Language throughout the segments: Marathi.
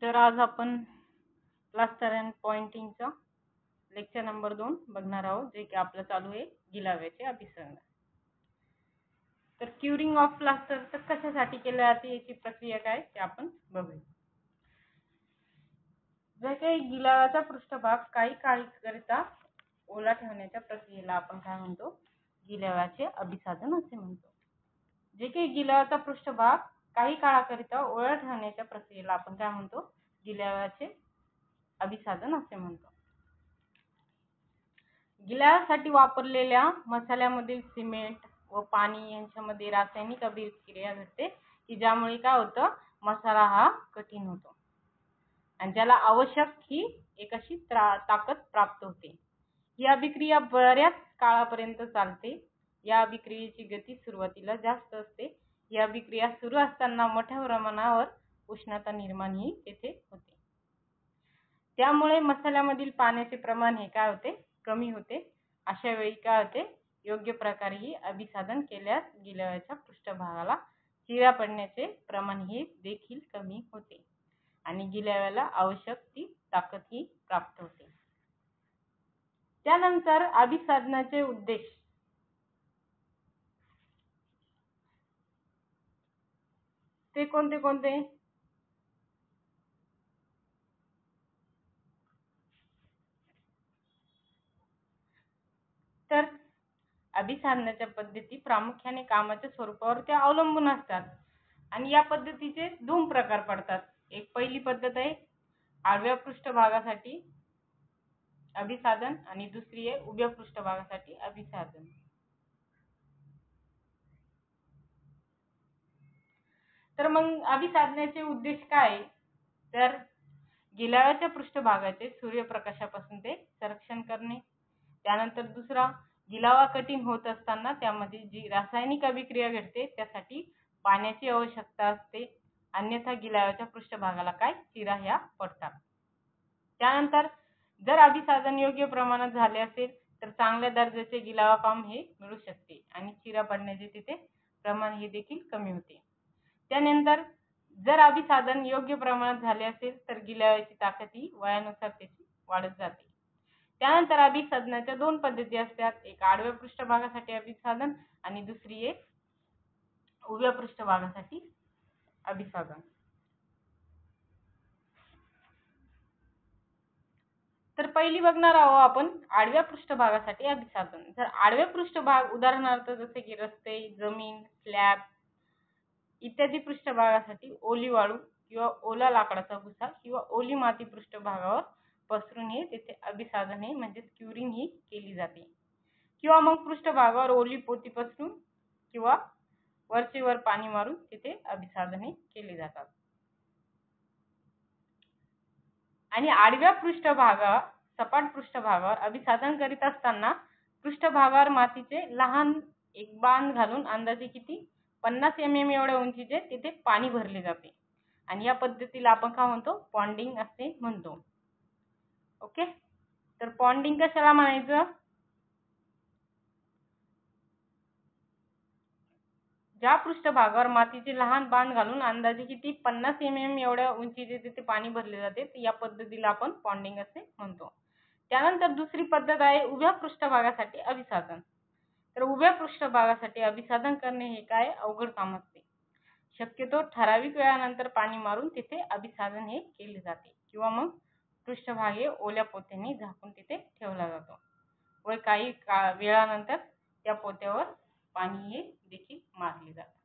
तर आज आपण प्लास्टर अँड पॉइंटिंगचा लेक्चर नंबर 2 बघणार आहोत, जे की आपलं चालू आहे गिलाव्याचे अभिसरण. तर क्युरिंग ऑफ प्लास्टर तर कशासाठी केले जाते याची प्रक्रिया काय ते आपण बघूया. जर काही गिलाव्याचा पृष्ठभाग काही काळाकरिता ओला ठेवण्याच्या प्रक्रियेला आपण काय म्हणतो, गिलाव्याचे अभिसाधन असे म्हणतो. जे काही गिलाव्याचा पृष्ठभाग काही काळाकरिता ओला ठेवण्याच्या प्रक्रियेला आपण काय म्हणतो, गिलाव्याचे अभिसाधन असे म्हणतो. गिलाव्यासाठी वापरलेल्या मसाल्यामधील सिमेंट व पाणी यांच्यामध्ये रासायनिक अभिक्रिया घडते की ज्यामुळे काय होतं, मसाला हा कठीण होतो आणि ज्याला आवश्यक ही एक अशी ताकद प्राप्त होते. ही अभिक्रिया बऱ्याच काळापर्यंत चालते. या अभिक्रियेची गती सुरुवातीला जास्त असते. ही अभिक्रिया सुरू असताना मोठ्या प्रमाणावर उष्णता निर्माण ही तेथे होते. त्यामुळे मसाल्यामधील पाण्याचे प्रमाण हे काय होते, कमी होते. अशा वेळी काय होते, योग्य प्रकारे ही अभिसाधन केल्यास गिलाव्याच्या पृष्ठभागाला चिरा पडण्याचे प्रमाण हे देखील कमी होते आणि गिलाव्याला आवश्यक ती ताकद ही प्राप्त होते. त्यानंतर अभिसाधनाचे उद्देश. ते कोणते कोणते? तर अभिसाधनाच्या पद्धती प्रामुख्याने कामाच्या स्वरूपावर त्या अवलंबून असतात आणि या पद्धतीचे दोन प्रकार पडतात. एक पहिली पद्धत आहे आडव्या पृष्ठभागासाठी अभिसाधन आणि दुसरी आहे उभ्या पृष्ठभागासाठी अभिसाधन. तर मग अभिसाधनाचे उद्देश काय? तर गिलाव्याच्या पृष्ठभागाचे सूर्यप्रकाशापासून ते संरक्षण करणे. त्यानंतर दुसरा, गिलावा कठीण होत असताना त्यामध्ये जी रासायनिक अभिक्रिया घडते त्यासाठी पाण्याची आवश्यकता असते, अन्यथा गिलाव्याच्या पृष्ठभागाला काय चिरा ह्या पडतात. त्यानंतर जर अभिसाधन योग्य प्रमाणात झाले असेल तर चांगल्या दर्जाचे गिलावा काम हे मिळू शकते आणि चिरा पडण्याचे तिथे प्रमाण हे देखील कमी होते. त्यानंतर जर अभिसाधन योग्य प्रमाणात झाले असेल तर गिलाव्याची ताकद ही वयानुसार त्याची वाढत जाते. त्यानंतर अभिसाधनाच्या दोन पद्धती असतात. एक आडव्या पृष्ठभागासाठी अभिसाधन आणि दुसरी एक उभ्या पृष्ठभागासाठी अभिसाधन. तर पहिली बघणार आहोत आपण आडव्या पृष्ठभागासाठी अभिसाधन. जर आडव्या पृष्ठभाग उदाहरणार्थ जसे की रस्ते, जमीन, स्लॅब इत्यादी पृष्ठभागासाठी ओली वाळू किंवा ओला लाकडाचा भुसा किंवा ओली माती पृष्ठभागावर पसरून हे तिथे अभिसाधन हे म्हणजे क्युरिंग ही केली जाते. किंवा मग पृष्ठभागावर ओली पोती पसरून किंवा वरचेवर पाणी मारून तिथे अभिसाधन हे केले जातात. आणि आडव्या सपाट पृष्ठभागावर अभिसाधन करीत असताना पृष्ठभागावर मातीचे लहान एक बांध घालून अंदाजे किती 50 mm एवढ्या उंचीचे तिथे पाणी भरले जाते आणि या पद्धतीला आपण काय म्हणतो, पॉन्डिंग असे म्हणतो. ओके. तर पॉन्डिंग कशाला म्हणायचं? ज्या पृष्ठभागावर मातीचे लहान बांध घालून अंदाजे किती 50 mm एवढ्या उंचीचे तिथे पाणी भरले जाते या पद्धतीला आपण पॉन्डिंग असे म्हणतो. त्यानंतर दुसरी पद्धत आहे उभ्या पृष्ठभागासाठी अभिसाधन. तर उभ्या पृष्ठभागासाठी अभिसाधन करणे हे काय अवघड काम असते. शक्यतो ठराविक वेळानंतर पाणी मारून तिथे अभिसाधन हे केले जाते किंवा मग पृष्ठभाग हे ओल्या पोत्याने झाकून तिथे ठेवला जातो व काही वेळानंतर त्या पोत्यावर पाणी हे देखील मारले जाते.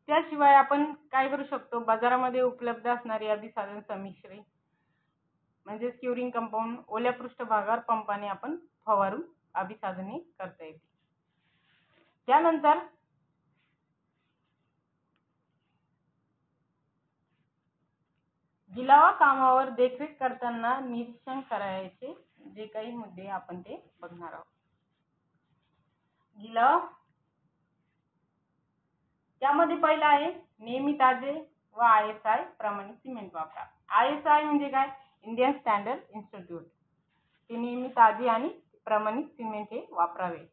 त्याशिवाय आपण काय करू शकतो, बाजारामध्ये उपलब्ध असणारी अभिसाधन संमिश्रे म्हणजे क्युरिंग कंपाऊंड ओल्या पृष्ठभागावर पंपाने आपण फवारून अभिसाधने करता येते. त्यानंतर गिलावा कामावर देखरेख करताना निरीक्षण करायचे जे काही मुद्दे आपण ते बघणार आहोत. गिलावा त्यामध्ये पहिला आहे नेहमी ताजे व ISI प्रमाणित सिमेंट वापरा. ISI म्हणजे काय, इंडियन स्टँडर्ड इन्स्टिट्यूट. ते नेहमी ताजे आणि प्रमाणित सिमेंट हे वापरावे.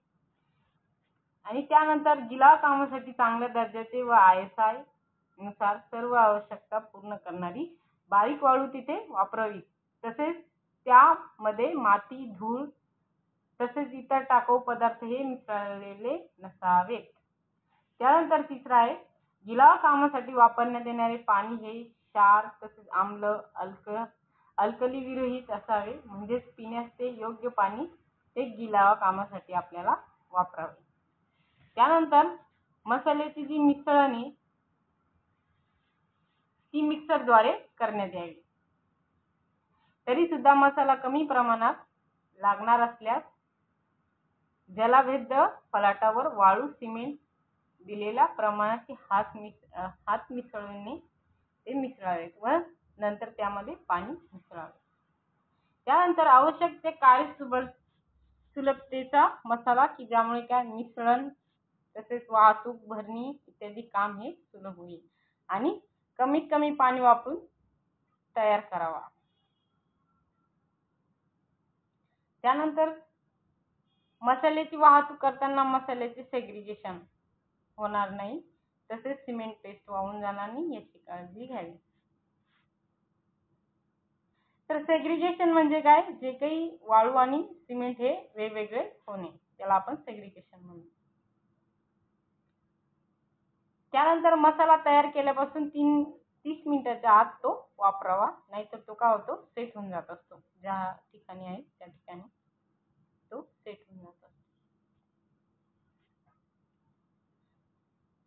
आणि त्यानंतर गिलावा कामासाठी चांगल्या दर्जाचे व ISI नुसार सर्व आवश्यकता पूर्ण करणारी बारीक वाळू तिथे वापरावी। तसेच त्यामध्ये माती, धूळ तसेच इतर टाकाऊ पदार्थ हे मिसळलेले नसावेत। त्यानंतर तिसरा आहे, गिलावा कामासाठी वापरण्यात येणारे पाणी हे क्षार तसेच आम्ल, अल्कली विरहित असावे, म्हणजेच पिण्यास ते योग्य पाणी ते गिलावा कामासाठी आपल्याला वापरावे। त्यानंतर मसाल्याची जी मिसळणे ती मिक्सरद्वारे करण्यात यावी। तरी सुद्धा मसाला कमी प्रमाणात लागणार असल्यास जलाभेद्य फलाटावर वाळू, सिमेंट दिलेल्या प्रमाणाची हात मिसळून ते मिसळावे व नंतर त्यामध्ये पाणी मिसळावे। त्यानंतर आवश्यक ते सुलभतेचा मसाला की ज्यामुळे काय मिश्रण तसेच वाहतूक, भरणी इत्यादी काम हे सुलभ होईल आणि कमीत कमी पाणी वापरून तयार करावा। त्यानंतर मसाल्याची वाहतूक करताना मसाल्याचे सेग्रीगेशन होणार नाही, तसेच सिमेंट पेस्ट वाहून जाणार नाही याची काळजी घ्यावी। तर सेग्रीगेशन म्हणजे काय, जे काही वाळू आणि सिमेंट हे वेगवेगळे होणे त्याला आपण सेग्रीगेशन म्हणतो। त्यानंतर मसाला तयार केल्यापासून 30 मिनिटाच्या आत तो वापरावा, नाहीतर तो काय होतो, सेट होऊन जात असतो। ज्या ठिकाणी आहे त्या ठिकाणी तो सेट होऊन जातो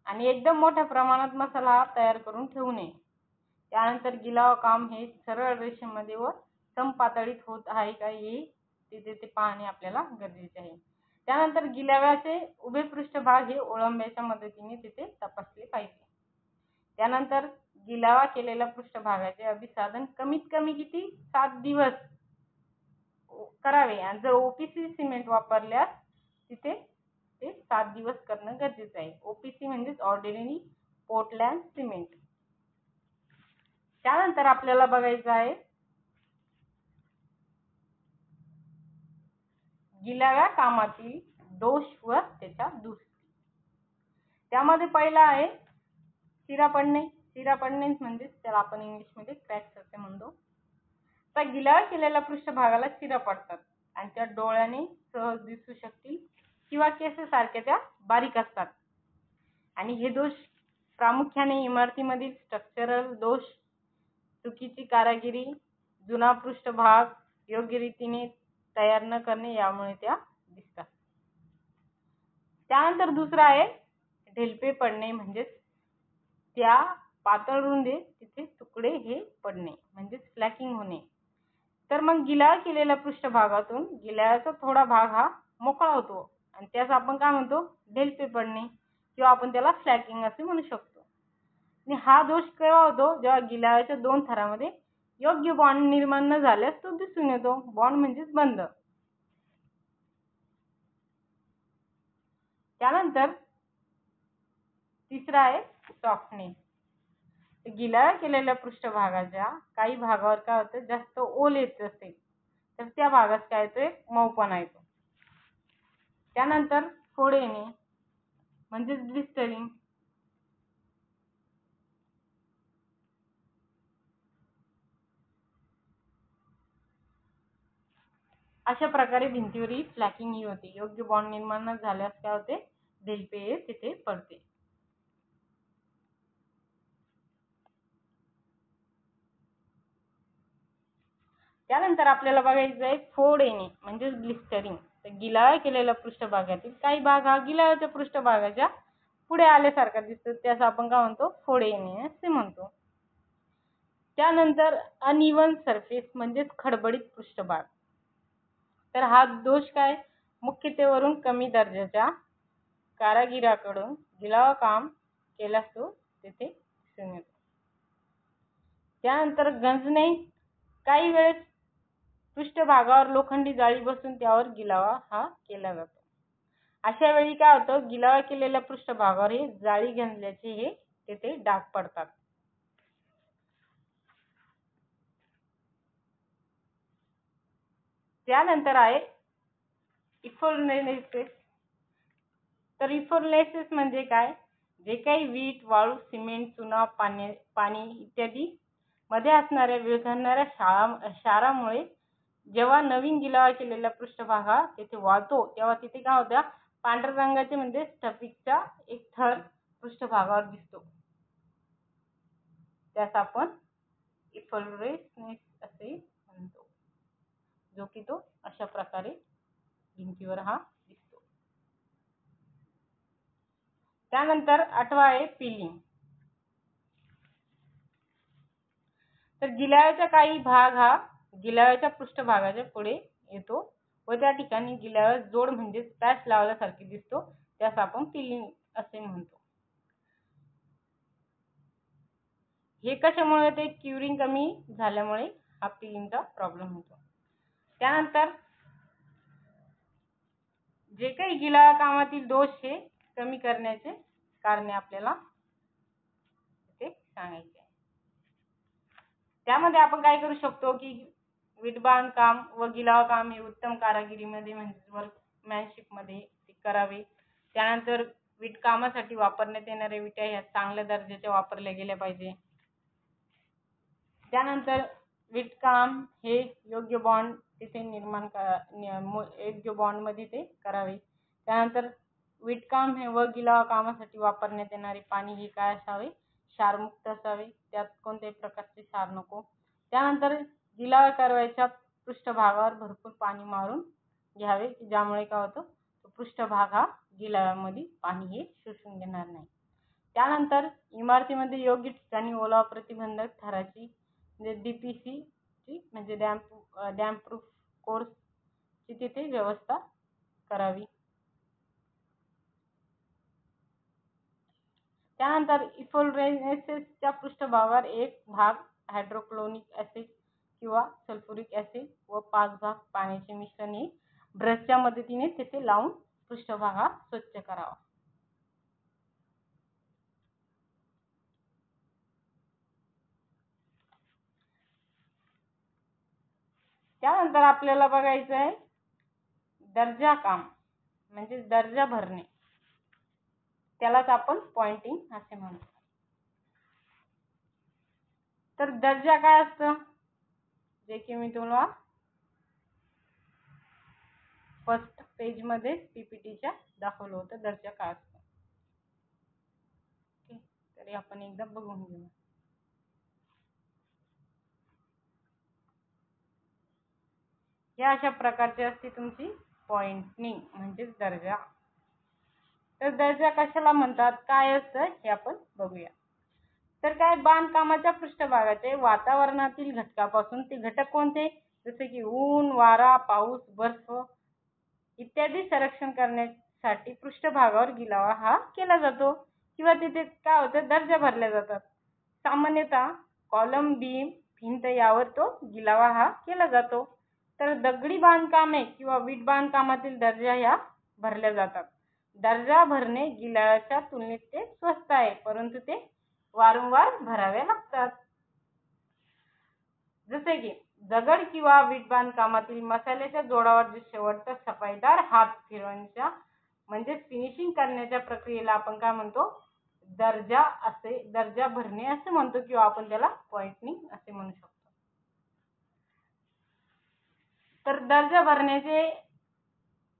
आणि एकदम मोठ्या प्रमाणात मसाला तयार करून ठेवू नये। त्यानंतर गिलावा काम हे सरळ रेषेमध्ये व समपातळीत होत आहे का हे ते पाहणे आपल्याला गरजेचे आहे। त्यानंतर गिलाव्याचे उभे पृष्ठभाग हे ओळंब्याच्या मदतीने तिथे तपासले पाहिजे। त्यानंतर गिलावा केलेल्या पृष्ठभागाचे अभिसाधन कमीत कमी किती 7 दिवस करावे आणि जर ओपीसी सिमेंट वापरल्यास तिथे ते 7 दिवस करणं गरजेचं आहे। ओपीसी म्हणजे ऑर्डिनरी पोर्टलँड सिमेंट। त्यानंतर आपल्याला बघायचं आहे गिलाव्या कामातील दोष व त्याच्या दुरुस्ती। त्यामध्ये पहिला आहे शिरा पडणे। शिरा पडणे म्हणजे त्याला आपण इंग्लिश मध्ये क्रॅक्स असे म्हणतो। तर गिलावा केलेल्या पृष्ठभागाला शिरा पडतात आणि त्या डोळ्याने सहज दिसू शकतील किंवा केसासारख्या त्या बारीक असतात आणि हे दोष प्रामुख्याने इमारतीमधील स्ट्रक्चरल दोष, चुकीची कारागिरी, जुना पृष्ठभाग योग्य रीतीने तयार न करणे यामुळे त्या दिसतात। त्यानंतर दुसरा आहे ढेलपे पडणे, म्हणजे त्या पातळ रुंदी तिथे तुकडे हे पडणे म्हणजे फ्लॅकिंग होणे। तर मग गिलावा केलेल्या पृष्ठभागातून गिलाव्याचा थोडा भाग हा मोकळा होतो आणि त्यास आपण काय म्हणतो, ढेलपे पडणे किंवा आपण त्याला फ्लॅकिंग असे म्हणू शकतो। आणि हा दोष केव्हा होतो, जेव्हा गिलाव्याच्या दोन थरामध्ये योग्य बॉन्ड निर्माण न झाल्यास तो दिसून येतो। बॉन्ड म्हणजेच बंध। त्यानंतर तिसरा आहे सॉफ्टनेस। गिलावा केलेल्या पृष्ठभागाच्या काही भागावर काय होतं, जास्त ओल येत असेल तर त्या भागात काय येतोय, मऊपणा येतो। त्यानंतर फोड येणे म्हणजे ब्लिस्टरिंग। अशा प्रकारे भिंतीवरील फ्लॅकिंग ही होते। योग्य बॉन्ड निर्माण न झाल्यास काय होते, ढेलपे तिथे पडते। त्यानंतर आपल्याला बघायचं आहे फोड येणे म्हणजे ब्लिस्टरिंग। तर गिलावा केलेल्या पृष्ठभागातील काही भाग हा गिलाव्याच्या पृष्ठभागाच्या पुढे आल्यासारखा दिसतो, त्यास आपण काय म्हणतो, फोड येणे असे म्हणतो। त्यानंतर अनइवन सरफेस म्हणजे खडबडीत पृष्ठभाग। तर हा दोष काय, मुख्यत्वेवरून कमी दर्जाच्या कारागिराकडून गिलावा काम केल्यास तो तिथे दिसून येतो। त्यानंतर गंजणे, काही वेळेस पृष्ठभागावर लोखंडी जाळी बसून त्यावर गिलावा हा केला जातो। अशा वेळी काय होतं, गिलावा केलेल्या पृष्ठभागावर हे जाळी गंजल्याचे हे तिथे डाग पडतात। त्यानंतर आहे इन्फोर्नेसिस। तर इन्फोर्नेसिस म्हणजे काय, जे काही वीट, वाळू, सिमेंट, चुना, पाणी इत्यादी मध्ये असणाऱ्या विरघळणाऱ्या क्षारामुळे जेव्हा नवीन गिलावा केलेला पृष्ठभाग हा तिथे वाळतो तेव्हा तिथे काय होतं, पांढऱ्या रंगाचे म्हणजे स्फटिकचा एक थर पृष्ठभागावर दिसतो. त्यास आपण इफलोरेसेन्स असे म्हणतो, जो की तो अशा प्रकारे भिंतीवर हा दिसतो. त्यानंतर 8वा आहे पिलिंग. तर गिलाव्याचा काही भाग हा गिलाव्याच्या पृष्ठभागाच्या पुढे येतो व त्या ठिकाणी गिलाव्यास जोड म्हणजे पॅच लावल्यासारखे दिसतो, त्यास आपण पिलिंग असे म्हणतो. हे कशामुळे ते क्युरिंग कमी झाल्यामुळे हा पिलिंगचा प्रॉब्लेम होतो. त्यानंतर जे काही गिलावा कामातील दोष हे कमी करण्याचे कारणे आपल्याला ते सांगायचे आहे. त्यामध्ये आपण काय करू शकतो की वीट बांधकाम व गिलावा काम हे उत्तम कारागिरीमध्ये म्हणजे वर्कमॅनशिप मध्ये करावे. त्यानंतर वीट कामासाठी वापरण्यात येणाऱ्या विटा ह्या चांगल्या दर्जाच्या वापरल्या गेल्या पाहिजे. त्यानंतर वीटकाम हे योग्य बॉन्ड तिथे योग्य बॉन्ड मध्ये ते करावे. त्यानंतर वीटकाम हे व गिलावा कामासाठी वापरण्यात येणारे पाणी हे काय असावे, क्षारमुक्त असावे, त्यात कोणत्याही प्रकारचे क्षार नको. त्यानंतर गिलावा करायच्या पृष्ठभागावर भरपूर पाणी मारून घ्यावे, ज्यामुळे काय होतं, तो पृष्ठभाग हा गिलाव्यामध्ये पाणी हे शोषून घेणार नाही. त्यानंतर इमारतीमध्ये योग्य ठिकाणी ओलावा प्रतिबंधक थराची म्हणजे DPC ची म्हणजे डॅम्प प्रूफ कोर्स ची तिथे व्यवस्था करावी. त्यानंतर इफलोरेसेन्सच्या पृष्ठभागावर एक भाग हायड्रोक्लोरिक ऍसिड किंवा सल्फ्युरिक ऍसिड व 5 भाग पाण्याचे मिश्रण हे ब्रशच्या मदतीने तिथे लावून पृष्ठभाग हा स्वच्छ करावा. त्यानंतर आपल्याला बघायचं आहे दर्जा काम म्हणजे दर्जा भरणे, त्यालाच आपण पॉइंटिंग असे म्हणतो. तर दर्जा काय असतं, जे की मी तुम्हाला फर्स्ट पेज मध्ये PPTच्या दाखवलं होतं दर्जा काय असतो. तरी आपण एकदा बघून घेऊ. या अशा प्रकारची असते तुमची पॉइंटिंग म्हणजे दर्जा. तर दर्जा कशाला म्हणतात, काय असतं हे आपण बघूया. तर काय, बांधकामाच्या पृष्ठभागाचे वातावरणातील घटकापासून ते घटक कोणते, जसे की ऊन, वारा, पाऊस, बर्फ इत्यादी संरक्षण करण्यासाठी पृष्ठभागावर गिलावा हा केला जातो किंवा तिथे काय होतं, दर्जा भरल्या जातात. सामान्यतः कॉलम, बीम, भिंत यावर तो गिलावा हा केला जातो. तर दगडी बांधकामे किंवा वीट बांधकामातील दर्जा ह्या भरल्या जातात. दर्जा भरणे गिलाव्याच्या तुलनेत ते स्वस्त आहे, परंतु ते वारंवार भरावे लागतात. जसे की दगड किंवा वीट बांधकामातील मसाल्याच्या जोडावर जे शेवटचा सफाईदार हात फिरवण्याच्या म्हणजे फिनिशिंग करण्याच्या प्रक्रियेला आपण काय म्हणतो, दर्जा भरणे असे म्हणतो किंवा आपण त्याला पॉइंटिंग असे म्हणू शकतो. तर दर्जा भरण्याचे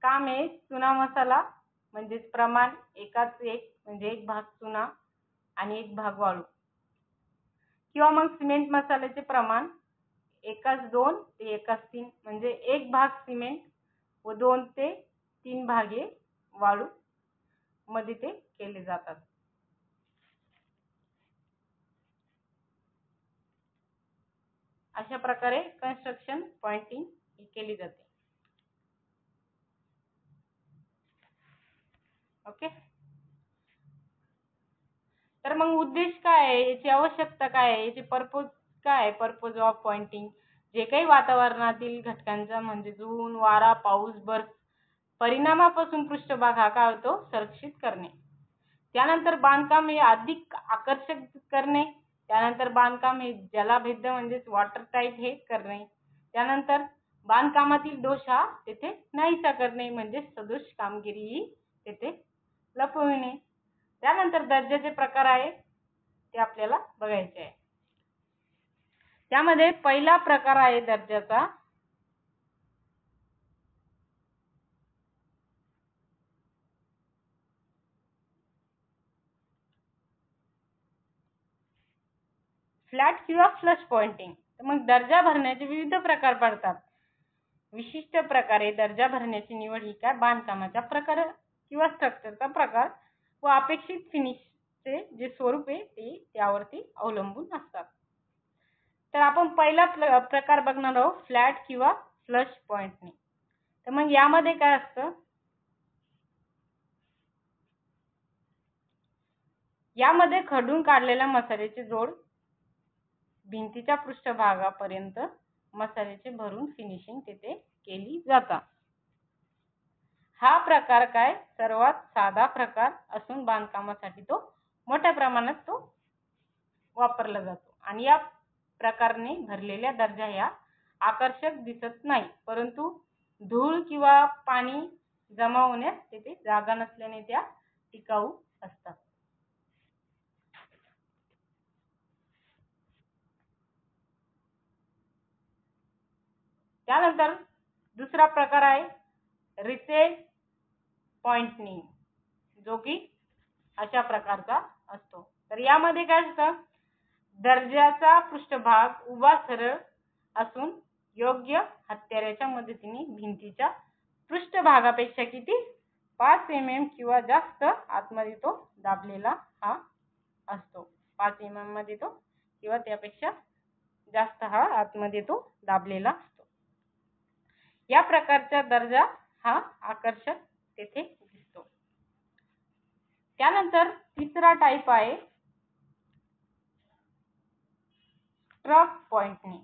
काम आहे चुना मसाला म्हणजे प्रमाण एकाच एक म्हणजे 1 भाग चुना आणि 1 भाग वाळू, किंवा मग सिमेंट मसाल्याचे प्रमाण 1:2 ते 1:3 म्हणजे 1 भाग सिमेंट व 2 ते 3 भागे वाळू मध्ये ते केले जातात. अशा प्रकारे कन्स्ट्रक्शन पॉइंटिंग केली जाते. ओके. तर मग उद्देश काय आहे, याची आवश्यकता काय आहे, याची पर्पज काय आहे, पर्पज ऑफ पॉइंटिंग. जे काही वातावरणातील घटकांचा म्हणजे ऊन, वारा, पाऊस, बर्फ परिणामापासून पृष्ठभाग हा काय होतो, संरक्षित करणे. त्यानंतर बांधकाम हे अधिक आकर्षक करणे. त्यानंतर बांधकाम हे जलभेद्य म्हणजे वॉटर टाईट हे करणे. त्यानंतर बांधकामातील दोष हा तेथे नाहीसा करणे म्हणजे सदोष कामगिरी ही तेथे लपविणे. त्यानंतर दर्जाचे प्रकार आहे ते आपल्याला बघायचे आहे. त्यामध्ये पहिला प्रकार आहे दर्जाचा फ्लॅट किंवा फ्लश पॉइंटिंग. मग दर्जा भरण्याचे विविध प्रकार पडतात. विशिष्ट प्रकारे दर्जा भरण्याची निवड ही काय बांधकामाच्या प्रकार किंवा स्ट्रक्चरचा प्रकार व अपेक्षित फिनिशचे जे स्वरूप आहे ते त्यावरती अवलंबून असतात. तर आपण पहिला प्रकार बघणार आहोत फ्लॅट किंवा फ्लश पॉइंटने. तर मग यामध्ये काय असतं, यामध्ये खडून काढलेल्या मसाल्याची जोड भिंतीच्या पृष्ठभागापर्यंत मसाल्याचे भरून फिनिशिंग तेथे केली जातात. हा प्रकार काय सर्वात साधा प्रकार असून बांधकामासाठी तो मोठ्या प्रमाणात तो वापरला जातो. आणि या प्रकाराने भरलेल्या दर्जा या आकर्षक दिसत नाही, परंतु धूळ किंवा पाणी जमा होण्यास तेथे जागा नसल्याने त्या टिकाऊ असतात. त्यानंतर दुसरा प्रकार आहे रिसेट पॉइंटिंग, जो की अशा प्रकारचा असतो. तर यामध्ये काय असतं, दर्जाचा पृष्ठभाग उभा सरळ असून योग्य हत्याराच्या मदतीने भिंतीच्या पृष्ठभागापेक्षा किती 5 mm किंवा जास्त आतमध्ये तो दाबलेला हा असतो. 5 mm मध्ये तो किंवा त्यापेक्षा जास्त हा आतमध्ये तो दाबलेला असतो. या प्रकारचा दर्जा हा आकर्षक तेथे दिसतो. त्यानंतर तिसरा टाइप आहे स्ट्रक पॉइंटिंग.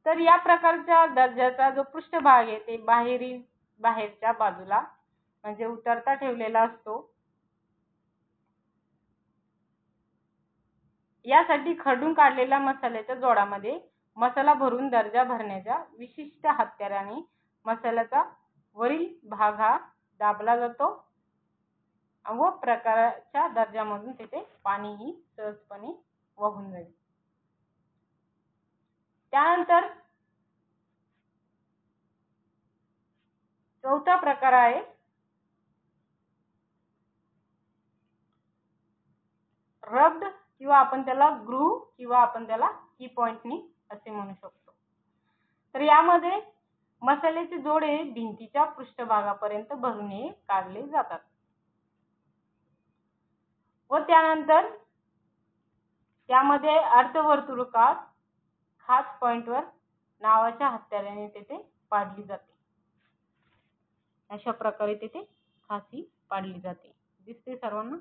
तर या प्रकारच्या दर्जाचा जो पृष्ठभाग आहे ते बाहेरच्या बाजूला म्हणजे उतरता ठेवलेला असतो. यासाठी खडून काढलेल्या मसाल्याच्या जोडामध्ये मसाला भरून दर्जा भरण्याच्या विशिष्ट हत्याराने मसाल्याचा वरील भाग हा दाबला जातो व प्रकारच्या दर्जामधून तेथे पाणीही सहजपणे वाहून जाईल. त्यानंतर चौथा प्रकार आहे रब्ड किंवा आपण त्याला ग्रूव्ह किंवा आपण त्याला की पॉइंटनी असे म्हणू शकतो. तर यामध्ये मसाल्याचे जोडे भिंतीच्या पृष्ठभागापर्यंत भरून काढले जातात व त्यानंतर त्यामध्ये अर्धवर्तुळाकार खाच पॉइंटवर नावाच्या हत्याराने तेथे पाडली जाते. अशा प्रकारे तेथे खाची पाडली जाते. दिसते सर्वांना?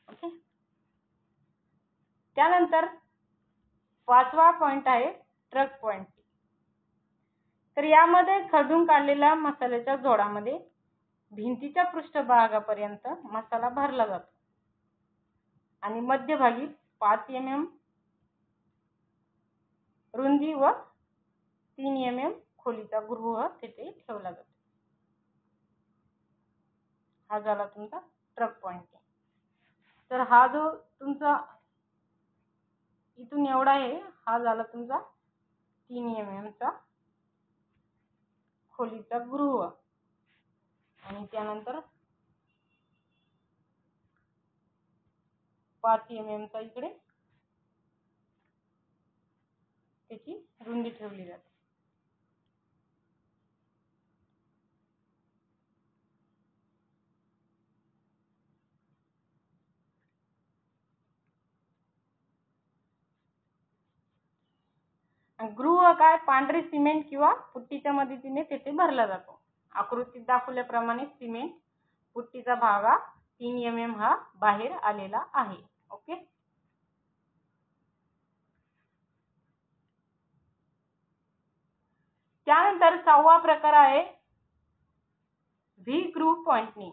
ओके. त्यानंतर पाचवा पॉइंट आहे ट्रक पॉइंट. तर यामध्ये खडून काढलेल्या मसाल्याच्या जोडामध्ये भिंतीच्या पृष्ठभागापर्यंत मसाला भरला जातो आणि मध्यभागी 5 mm रुंदी व 3 mm खोलीचा गृह तेथे ठेवला जातो. हा झाला तुमचा ट्रक पॉइंट. तर हा जो तुमचा इथून एवढा आहे हा झाला तुमचा 3 mm चा खोलीचा गृह आणि त्यानंतर 5 mm चा इकडे त्याची रुंदी ठेवली जाते. गृह काय पांढरे सिमेंट किंवा पुट्टीच्या मदतीने तेथे भरला जातो. आकृतीत दाखवल्याप्रमाणे सिमेंट पुट्टीचा भाग हा 3 mm हा बाहेर आलेला आहे. ओके. त्यानंतर 6वा प्रकार आहे व्ही ग्रूव्ह पॉइंटिंग.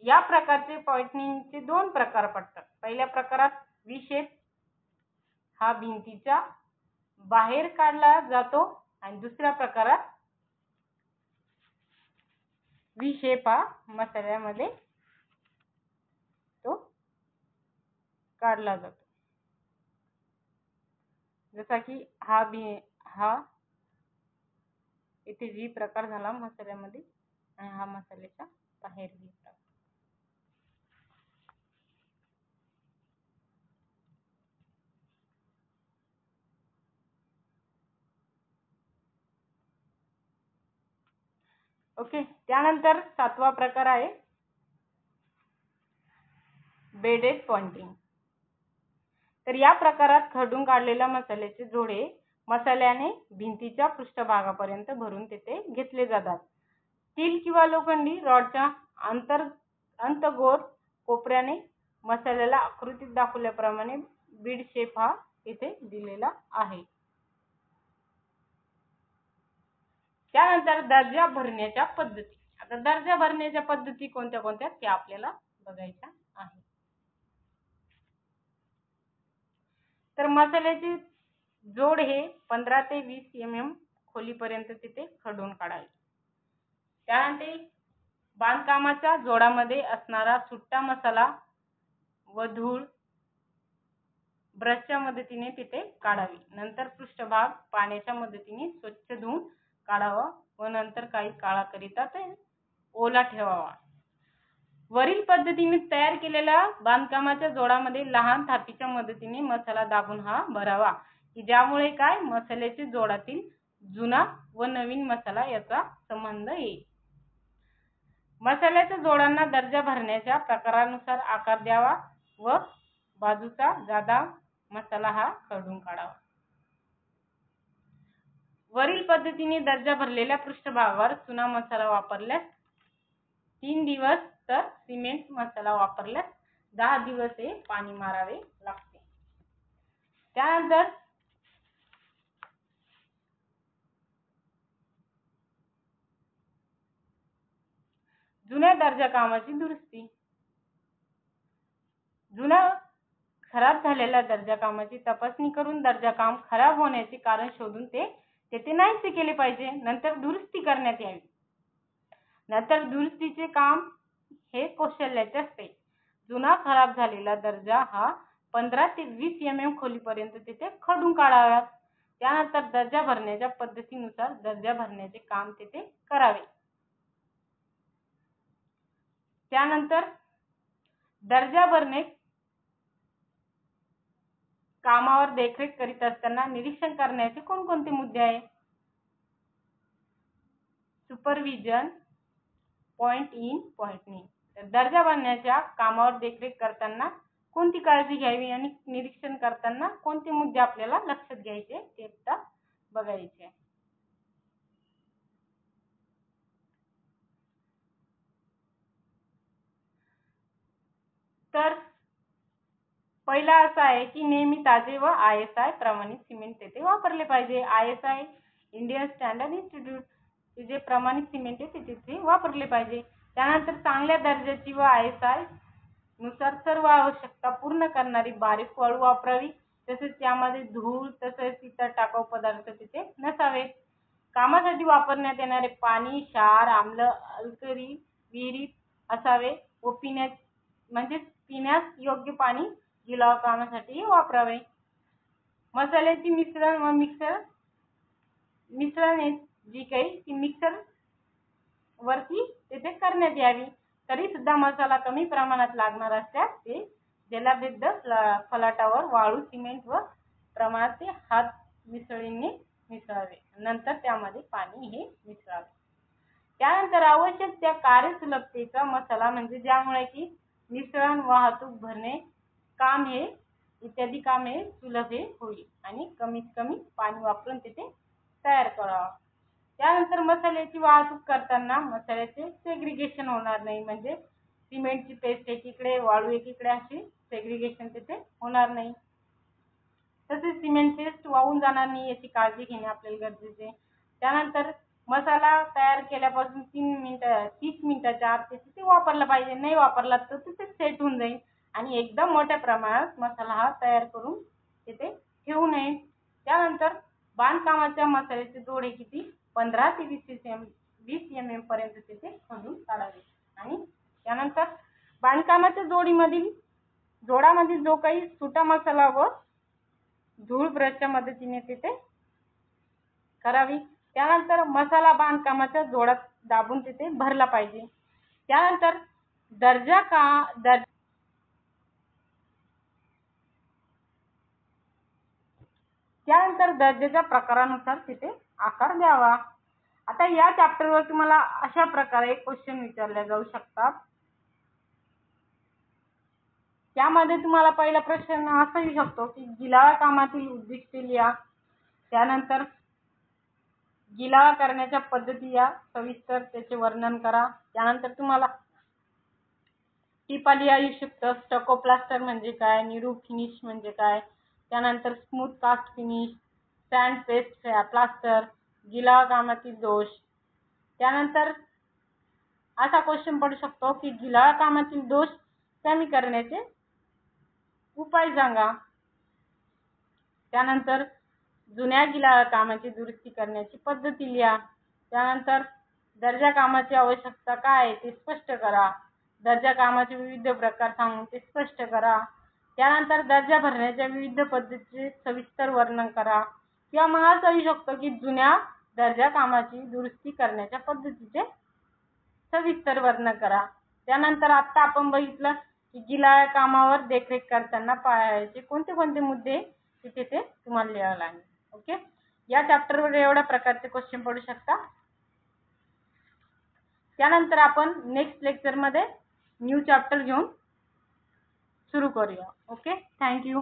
या प्रकारचे पॉइंटिंगचे 2 प्रकार पडतात. पहिल्या प्रकारात व्ही शेप हा भिंतीच्या बाहेर काढला जातो आणि दुसऱ्या प्रकारात व्ही शेप हा मसाल्यामध्ये तो काढला जातो. जसा की हा इथे व्ही प्रकार झाला मसाल्यामध्ये आणि हा मसाल्याच्या बाहेर व्ही प्रकार. ओके. त्यानंतर 7वा प्रकार आहे बेडेड पॉइंटिंग. तर या प्रकारात खरडून काढलेल्या मसाल्याचे जोडे मसाल्याने भिंतीच्या पृष्ठभागापर्यंत भरून तेथे घेतले जातात. स्टील किंवा लोखंडी रॉडच्या अंतर्गोर कोपऱ्याने मसाल्याला आकृतीत दाखवल्याप्रमाणे बीड शेप हा इथे दिलेला आहे. त्यानंतर दर्जा भरण्याच्या पद्धती. आता दर्जा भरण्याच्या पद्धती कोणत्या कोणत्या ते आपल्याला बघायच्या आहे. तर मसाल्याचे जोड हे 15 ते 20 mm खोलीपर्यंत तिथे खरडून काढावे. त्यानंतर बांधकामाच्या जोडामध्ये असणारा सुट्टा मसाला व धूळ ब्रशच्या मदतीने तिथे काढावी. नंतर पृष्ठभाग पाण्याच्या मदतीने स्वच्छ धुवून काढावा व नंतर काही काळाकरिता ते ओला ठेवावा. वरील पद्धतीने तयार केलेल्या बांधकामाच्या जोडामध्ये लहान थापीच्या मदतीने मसाला दाबून हा भरावा, की ज्यामुळे काय मसाल्याच्या जोडातील जुना व नवीन मसाला याचा संबंध येईल. मसाल्याच्या जोडांना दर्जा भरण्याच्या प्रकारानुसार आकार द्यावा व बाजूचा जादा मसाला हा खरडून काढावा. वरील पद्धतीने दर्जा भरलेल्या पृष्ठभागावर चुना मसाला वापरल्यास 3 दिवस तर सिमेंट मसाला वापरल्यास 10 दिवस हे पाणी मारावे लागते. त्यानंतर जुन्या दर्जा कामाची दुरुस्ती. जुन्या खराब झालेल्या दर्जा कामाची तपासणी करून दर्जा काम खराब होण्याचे कारण शोधून ते तेथे नाहीसे केले पाहिजे. नंतर दुरुस्ती करण्यात यावी. नंतर दुरुस्तीचे काम हे कौशल्याचे असते. जुना खराब झालेला दर्जा हा 15 ते 20 mm खोलीपर्यंत तिथे खरडून काढावा. त्यानंतर दर्जा भरण्याच्या पद्धतीनुसार दर्जा भरण्याचे काम तिथे करावे. त्यानंतर दर्जा भरणे कामावर देखरेख करीत असताना निरीक्षण करण्याचे कोणकोणते मुद्दे आहेत? सुपरविजन, पॉइंट इन, पॉइंट नी. दर्जा भरण्याच्या कामावर देखरेख करताना कोणती काळजी घ्यावी आणि निरीक्षण करताना कोणते मुद्दे आपल्याला लक्षात घ्यायचे ते आता बघायचे. तर पहिला असा आहे की नेहमी ताजे व ISI प्रमाणित सिमेंट तेथे वापरले पाहिजे. ISI इंडियन स्टँडर्ड इन्स्टिट्यूट जे प्रमाणित सिमेंट आहे ते तिथे वापरले पाहिजे. त्यानंतर चांगल्या दर्जाची व ISI नुसार सर्व आवश्यकता पूर्ण करणारी बारीक वाळू वापरावी. तसेच त्यामध्ये धूळ तसेच इतर टाकाऊ पदार्थ तिथे नसावेत. कामासाठी वापरण्यात येणारे पाणी क्षार, आम्ल, अल्कली विहिरीत असावे व पिण्यास योग्य पाणी गिलावा कामासाठी वापरावे. मसाल्याची मिश्रण व मिश्रणे जी काही ती मिक्सर वरती तेथे करण्यात यावी. तरी सुद्धा मसाला कमी प्रमाणात लागणार असल्यास ते जलबद्ध फलाटावर वाळू सिमेंट व प्रमाणात ते हात मिसळीने मिसळावे. नंतर त्यामध्ये पाणी हे मिसळावे. त्यानंतर आवश्यक त्या कार्यसुलभतेचा मसाला म्हणजे ज्यामुळे की मिश्रण, वाहतूक, भरणे काम हे इत्यादी काम हे सुलभ होईल आणि कमीत कमी पाणी वापरून तिथे तयार करावा. त्यानंतर मसाल्याची वाहतूक करताना मसाल्याचे सेग्रीगेशन होणार नाही, म्हणजे सिमेंटची पेस्ट एकीकडे वाळू एकीकडे अशी सेग्रीगेशन तिथे होणार नाही. तसेच सिमेंट पेस्ट वाहून जाणार नाही याची काळजी घेणे आपल्याला गरजेचे. त्यानंतर मसाला तयार केल्यापासून 30 मिनिटाच्या आत तिथे वापरला पाहिजे. नाही वापरला तर तिथे सेट होऊन जाईल आणि एकदम मोठ्या प्रमाणात मसाला हा तयार करून तिथे ठेवू नये. त्यानंतर बांधकामाच्या मसाल्याचे जोडे किती 15 ते 20 mm पर्यंत तिथे खोदून काढावे. आणि त्यानंतर बांधकामाच्या जोडामधील जो काही सुटा मसाला व धूळ ब्रशच्या मदतीने तिथे करावी. त्यानंतर मसाला बांधकामाच्या जोडात दाबून तिथे भरला पाहिजे. त्यानंतर दर्जाच्या प्रकारानुसार तिथे आकार द्यावा. आता या चॅप्टरवर तुम्हाला अशा प्रकारे क्वेश्चन विचारले जाऊ शकतात. त्यामध्ये तुम्हाला पहिला प्रश्न असा येऊ शकतो की गिलावा कामातील उद्दिष्टे लिहा. त्यानंतर गिलावा करण्याच्या पद्धती या सविस्तर त्याचे वर्णन करा. त्यानंतर तुम्हाला टिपा लिहा येऊ शकतं. स्टको प्लास्टर म्हणजे काय, निरू फिनिश म्हणजे काय, त्यानंतर smooth cast finish, sand paste plaster, गिलावा कामातील दोष. त्यानंतर असा क्वेश्चन पडू शकतो की गिलावा कामातील दोष कमी करण्याचे उपाय सांगा. त्यानंतर जुन्या गिलावा कामाची दुरुस्ती करण्याची पद्धती लिहा. त्यानंतर दर्जा कामाची आवश्यकता काय आहे ते स्पष्ट करा. दर्जा कामाचे विविध प्रकार सांगून ते स्पष्ट करा. त्यानंतर दर्जा भरण्याच्या विविध पद्धतीचे सविस्तर वर्णन करा. किंवा मग असं येऊ शकतं की जुन्या दर्जा कामाची दुरुस्ती करण्याच्या पद्धतीचे सविस्तर वर्णन करा. त्यानंतर आता आपण बघितलं की गिलावा कामावर देखरेख करताना पाळायचे कोणते कोणते मुद्दे तिथे ते तुम्हाला लिहावं लागेल. ओके, या चॅप्टरवर एवढ्या प्रकारचे क्वेश्चन पडू शकतात. त्यानंतर आपण नेक्स्ट लेक्चरमध्ये न्यू चॅप्टर घेऊन सुरू करूया. Okay, thank you.